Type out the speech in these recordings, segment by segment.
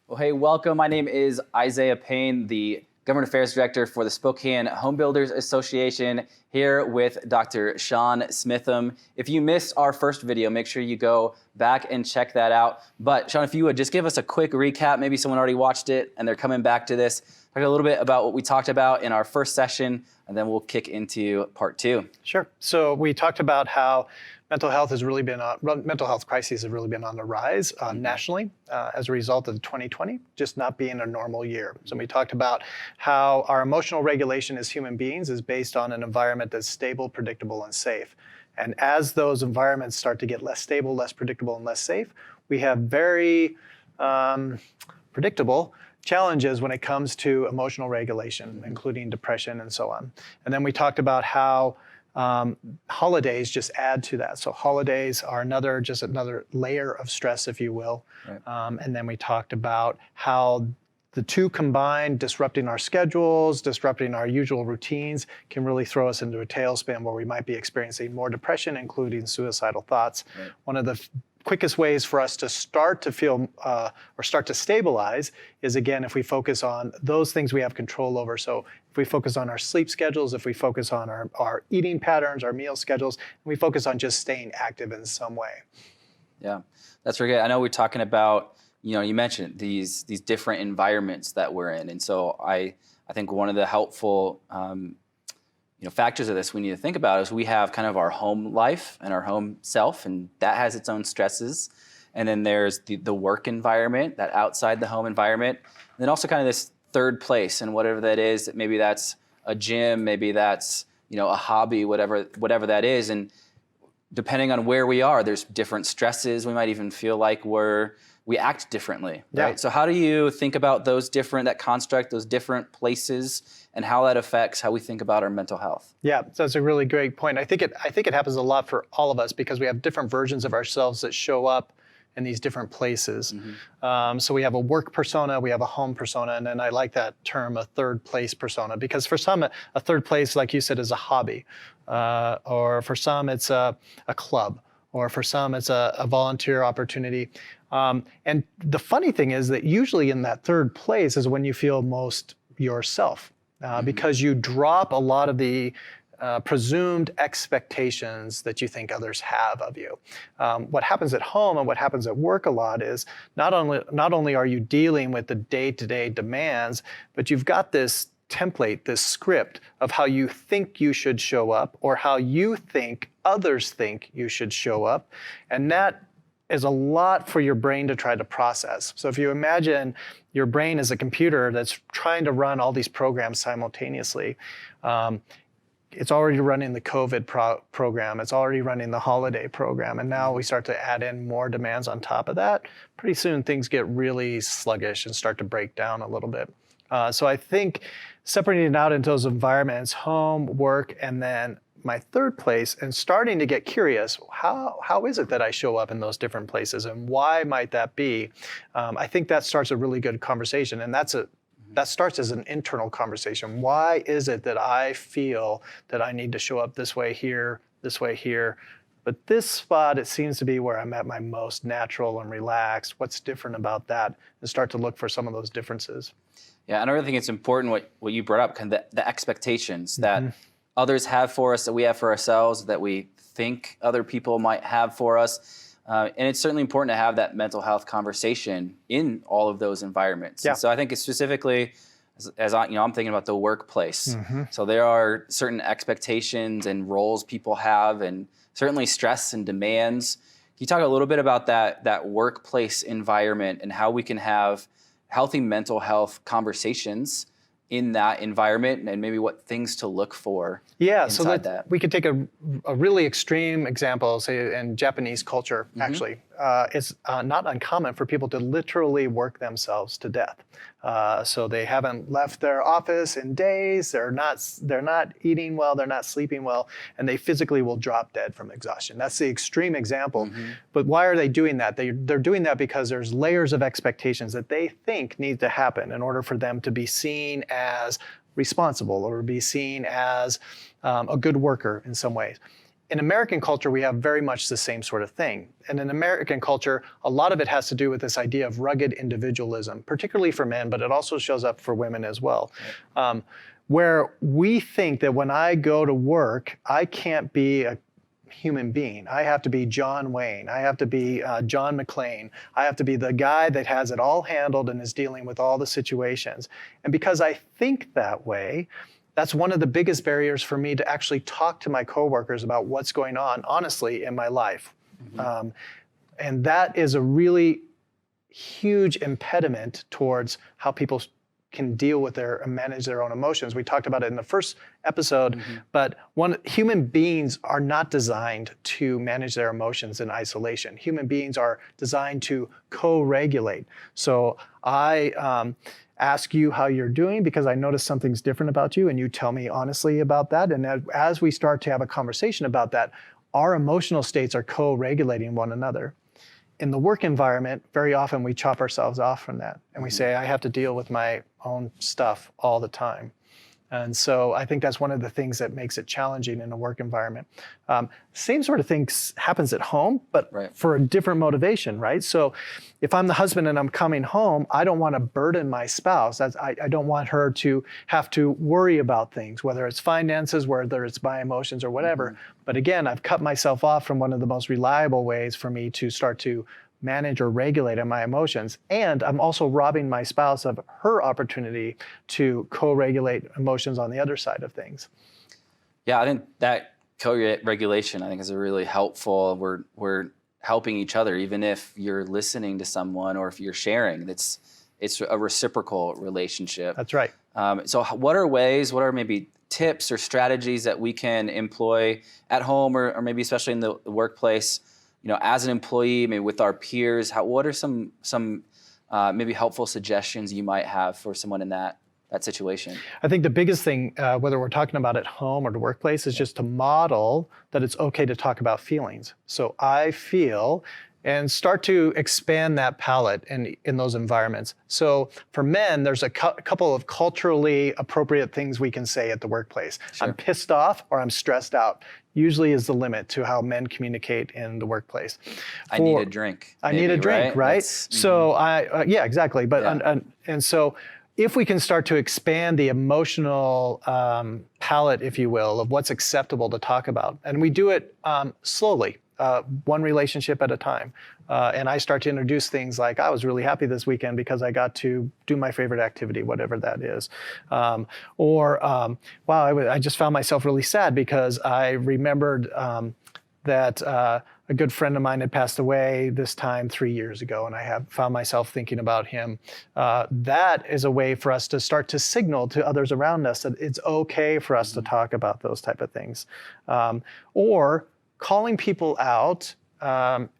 Well, hey, welcome. My name is Isaiah Paine, the Government Affairs Director for the Spokane Home Builders Association, here with Dr. Sean Smitham. If you missed our first video, make sure you go back and check that out. But Sean, if you would just give us a quick recap, maybe someone already watched it and they're coming back to this, talk a little bit about what we talked about in our first session, and then we'll kick into part two. Sure. So we talked about how mental health crises have really been on the rise nationally as a result of 2020 just not being a normal year. So we talked about how our emotional regulation as human beings is based on an environment that's stable, predictable, and safe. And as those environments start to get less stable, less predictable, and less safe, we have very predictable challenges when it comes to emotional regulation, including depression and so on. And then we talked about how holidays just add to that. So holidays are another layer of stress, if you will. Right. And then we talked about how the two combined, disrupting our schedules, disrupting our usual routines, can really throw us into a tailspin where we might be experiencing more depression, including suicidal thoughts. Right. One of the quickest ways for us to start to feel or start to stabilize is, again, if we focus on those things we have control over. So if we focus on our sleep schedules, if we focus on our eating patterns, our meal schedules, and we focus on just staying active in some way. Yeah, that's very good. I know we're talking about, you mentioned these different environments that we're in. And so I think one of the helpful factors of this we need to think about is we have kind of our home life and our home self, and that has its own stresses. And then there's the work environment, that outside the home environment. And then also kind of this third place, and whatever that is, maybe that's a gym, maybe that's, a hobby, whatever that is. And depending on where we are, there's different stresses. We might even feel like we act differently, right? Yeah. So how do you think about that construct, those different places, and how that affects how we think about our mental health? Yeah, so that's a really great point. I think it happens a lot for all of us because we have different versions of ourselves that show up in these different places. Mm-hmm. So we have a work persona, we have a home persona, and then I like that term, a third place persona, because for some, a third place, like you said, is a hobby, or for some it's a club, or for some it's a volunteer opportunity. And the funny thing is that usually in that third place is when you feel most yourself, because you drop a lot of the presumed expectations that you think others have of you. What happens at home and what happens at work a lot is not only are you dealing with the day-to-day demands, but you've got this template, this script of how you think you should show up or how you think others think you should show up. And that is a lot for your brain to try to process. So if you imagine your brain as a computer that's trying to run all these programs simultaneously, it's already running the COVID program, it's already running the holiday program, and now we start to add in more demands on top of that. Pretty soon things get really sluggish and start to break down a little bit. So I think separating it out into those environments, home, work, and then my third place, and starting to get curious, how is it that I show up in those different places, and why might that be? I think that starts a really good conversation, and that starts as an internal conversation. Why is it that I feel that I need to show up this way here, but this spot, it seems to be where I'm at my most natural and relaxed. What's different about that? And start to look for some of those differences. Yeah, and I really think it's important what you brought up, kind of the expectations that others have for us, that we have for ourselves, that we think other people might have for us. And it's certainly important to have that mental health conversation in all of those environments. Yeah. And so I think it's specifically, as I'm thinking about the workplace. Mm-hmm. So there are certain expectations and roles people have, and certainly stress and demands. Can you talk a little bit about that workplace environment and how we can have healthy mental health conversations in that environment, and maybe what things to look for inside that? We could take a really extreme example, say in Japanese culture, actually. It's not uncommon for people to literally work themselves to death. So they haven't left their office in days, they're not eating well, they're not sleeping well, and they physically will drop dead from exhaustion. That's the extreme example. Mm-hmm. But why are they doing that? They're doing that because there's layers of expectations that they think need to happen in order for them to be seen as responsible or be seen as a good worker in some ways. in American culture, we have very much the same sort of thing. And in American culture, a lot of it has to do with this idea of rugged individualism, particularly for men, but it also shows up for women as well. Right. Where we think that when I go to work, I can't be a human being. I have to be John Wayne. I have to be John McClane. I have to be the guy that has it all handled and is dealing with all the situations. And because I think that way, that's one of the biggest barriers for me to actually talk to my coworkers about what's going on, honestly, in my life. Mm-hmm. And that is a really huge impediment towards how people can deal with and manage their own emotions. We talked about it in the first episode, mm-hmm. but human beings are not designed to manage their emotions in isolation. Human beings are designed to co-regulate. So I ask you how you're doing because I notice something's different about you, and you tell me honestly about that. And as we start to have a conversation about that, our emotional states are co-regulating one another. In the work environment, very often we chop ourselves off from that, and we say, I have to deal with my own stuff all the time. And so I think that's one of the things that makes it challenging in a work environment. Same sort of thing happens at home, but right. for a different motivation, right? So if I'm the husband and I'm coming home, I don't want to burden my spouse. I don't want her to have to worry about things, whether it's finances, whether it's my emotions or whatever. Mm-hmm. But again, I've cut myself off from one of the most reliable ways for me to start to manage or regulate my emotions. And I'm also robbing my spouse of her opportunity to co-regulate emotions on the other side of things. Yeah, I think that co-regulation, I think, is a really helpful. We're helping each other, even if you're listening to someone or if you're sharing. It's a reciprocal relationship. That's right. So what are maybe tips or strategies that we can employ at home or maybe especially in the workplace, as an employee, maybe with our peers? What are some maybe helpful suggestions you might have for someone in that situation? I think the biggest thing, whether we're talking about at home or the workplace, is just to model that it's okay to talk about feelings. So I feel, and start to expand that palette in those environments. So for men, there's a couple of culturally appropriate things we can say at the workplace. Sure. I'm pissed off or I'm stressed out. Usually is the limit to how men communicate in the workplace. I need a drink. I need a drink, right? So yeah, exactly. But yeah. And so if we can start to expand the emotional palette, if you will, of what's acceptable to talk about, and we do it slowly, one relationship at a time. And I start to introduce things like, I was really happy this weekend because I got to do my favorite activity, whatever that is. Wow, I just found myself really sad because I remembered that a good friend of mine had passed away this time 3 years ago, and I have found myself thinking about him. That is a way for us to start to signal to others around us that it's okay for us to talk about those type of things. Or calling people out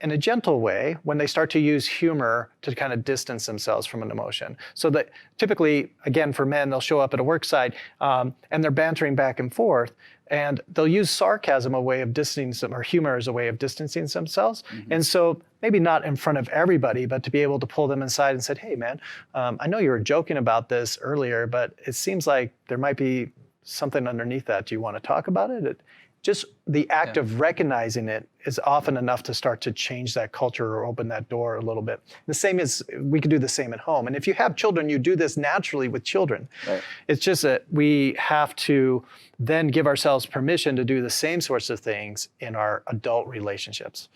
in a gentle way when they start to use humor to kind of distance themselves from an emotion. So that typically, again, for men, they'll show up at a work site and they're bantering back and forth, and they'll use sarcasm a way of distancing, or humor as a way of distancing themselves. Mm-hmm. And so maybe not in front of everybody, but to be able to pull them inside and say, hey man, I know you were joking about this earlier, but it seems like there might be something underneath that. Do you want to talk about it? Just the act of recognizing it is often enough to start to change that culture or open that door a little bit. The same is, we can do the same at home. And if you have children, you do this naturally with children. Right. It's just that we have to then give ourselves permission to do the same sorts of things in our adult relationships.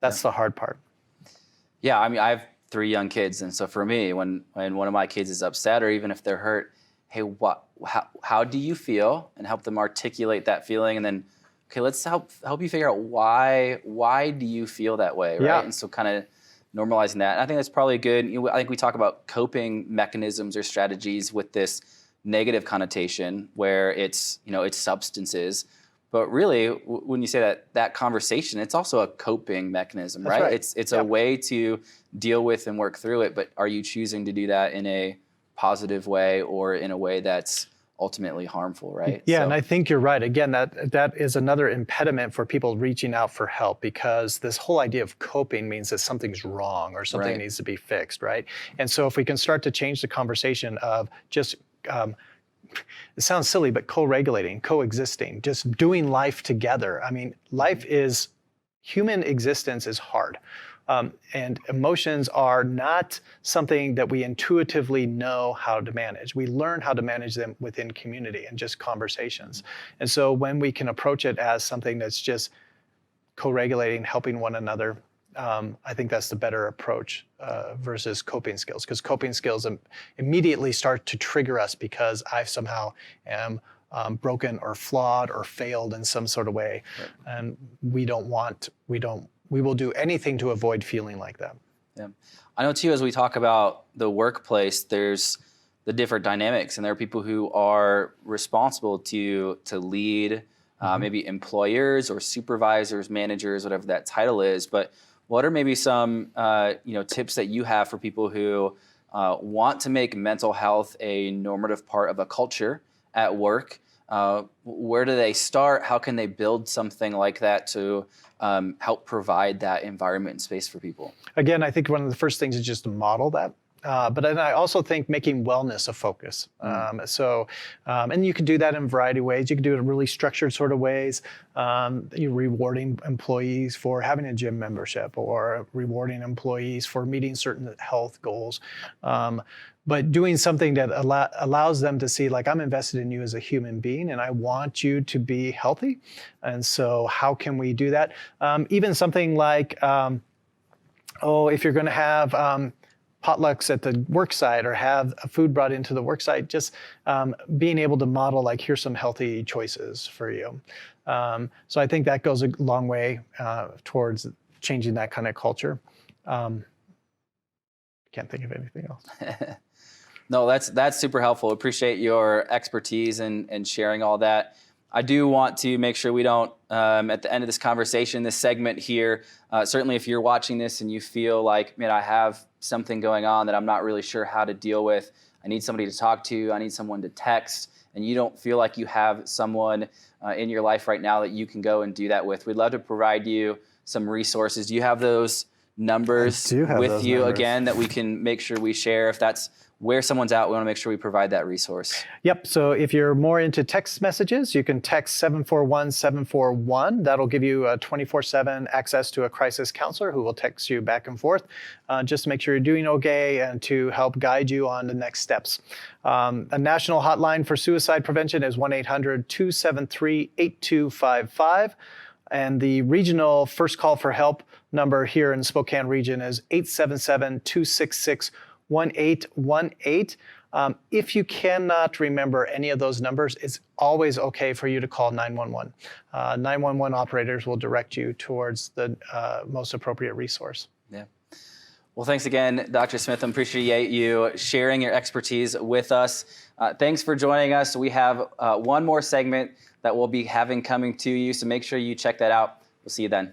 That's the hard part. Yeah, I mean, I have 3 young kids. And so for me, when one of my kids is upset or even if they're hurt, hey, how do you feel? And help them articulate that feeling. And then, okay, let's help you figure out why do you feel that way, right? Yeah. And so kind of normalizing that. And I think that's probably good. I think we talk about coping mechanisms or strategies with this negative connotation where it's substances. But really, when you say that conversation, it's also a coping mechanism, right? It's a way to deal with and work through it. But are you choosing to do that in a positive way or in a way that's ultimately harmful, right? Yeah, and I think you're right. Again, that is another impediment for people reaching out for help, because this whole idea of coping means that something's wrong or something needs to be fixed, right? And so if we can start to change the conversation of just it sounds silly, but co-regulating, coexisting, just doing life together. I mean, human existence is hard. And emotions are not something that we intuitively know how to manage. We learn how to manage them within community and just conversations. And so when we can approach it as something that's just co-regulating, helping one another, I think that's the better approach versus coping skills, because coping skills immediately start to trigger us because I somehow am broken or flawed or failed in some sort of way. Right. And we will do anything to avoid feeling like that. Yeah. I know too, as we talk about the workplace, there's the different dynamics, and there are people who are responsible to lead, maybe employers or supervisors, managers, whatever that title is. But what are maybe some tips that you have for people who want to make mental health a normative part of a culture at work? Where do they start? How can they build something like that to help provide that environment and space for people? Again, I think one of the first things is just to model that. But then I also think making wellness a focus. And you can do that in a variety of ways. You can do it in really structured sort of ways. You're rewarding employees for having a gym membership, or rewarding employees for meeting certain health goals. But doing something that allows them to see, like, I'm invested in you as a human being and I want you to be healthy. And so how can we do that? Even something like, if you're going to have potlucks at the work site or have food brought into the work site, just being able to model, like, here's some healthy choices for you. So I think that goes a long way towards changing that kind of culture. Can't think of anything else. No, that's super helpful. Appreciate your expertise and sharing all that. I do want to make sure we don't, at the end of this conversation, this segment here, certainly if you're watching this and you feel like, man, I have something going on that I'm not really sure how to deal with, I need somebody to talk to, I need someone to text, and you don't feel like you have someone in your life right now that you can go and do that with, we'd love to provide you some resources. Do you have those numbers with you again that we can make sure we share? If that's where someone's at, we want to make sure we provide that resource. Yep. So if you're more into text messages, you can text 741-741. That'll give you 24/7 access to a crisis counselor who will text you back and forth, just to make sure you're doing okay and to help guide you on the next steps. A national hotline for suicide prevention is 1-800-273-8255. And the regional first call for help number here in Spokane region is 877-266-1818. If you cannot remember any of those numbers, it's always okay for you to call 911. 911 operators will direct you towards the most appropriate resource. Yeah. Well, thanks again, Dr. Smitham. Appreciate you sharing your expertise with us. Thanks for joining us. We have one more segment that we'll be having coming to you, so make sure you check that out. We'll see you then.